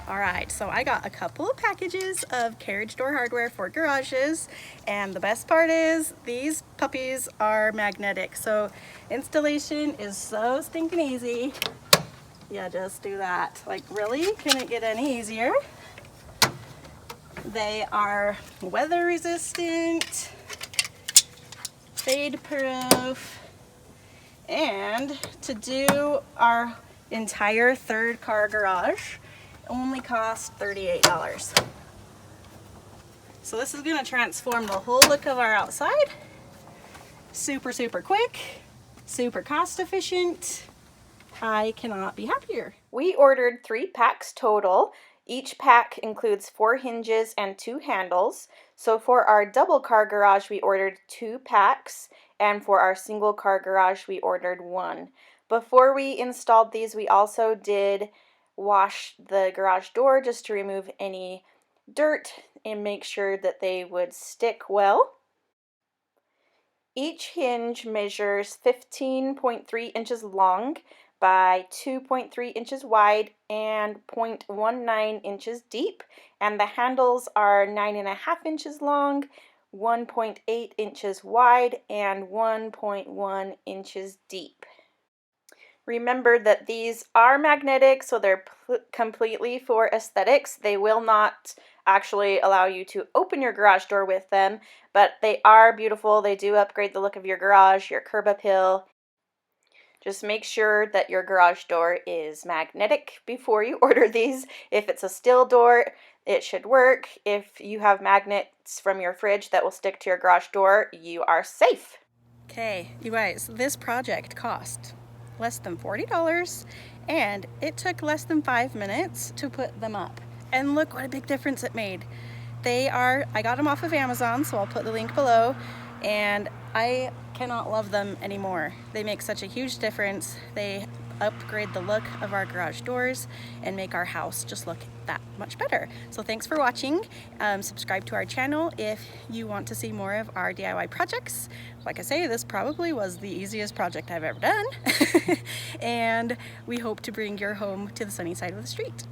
All right, so I got a couple of packages of carriage door hardware for garages, and the best part is these puppies are magnetic, so installation is so stinking easy. Yeah, just do that. Like, really? Can it get any easier? They are weather resistant, fade proof, and to do our entire third car garage only cost $38. So this is going to transform the whole look of our outside. Super, super quick, super cost efficient. I cannot be happier. We ordered 3 packs total. Each pack includes 4 hinges and 2 handles. So for our double car garage, we ordered 2 packs, and for our single car garage, we ordered 1. Before we installed these, we also did wash the garage door just to remove any dirt and make sure that they would stick well. Each hinge measures 15.3 inches long by 2.3 inches wide and 0.19 inches deep, and the handles are 9.5 inches long, 1.8 inches wide, and 1.1 inches deep. Remember that these are magnetic, so they're completely for aesthetics. They will not actually allow you to open your garage door with them, but they are beautiful. They do upgrade the look of your garage, your curb appeal. Just make sure that your garage door is magnetic before you order these. If it's a steel door, it should work. If you have magnets from your fridge that will stick to your garage door, you are safe. Okay, you guys, this project cost less than $40, and it took less than 5 minutes to put them up. And look what a big difference it made. I got them off of Amazon, so I'll put the link below, and I cannot love them anymore. They make such a huge difference. They upgrade the look of our garage doors and make our house just look that much better. So thanks for watching. Subscribe to our channel if you want to see more of our DIY projects. Like I say, this probably was the easiest project I've ever done. And we hope to bring your home to the sunny side of the street.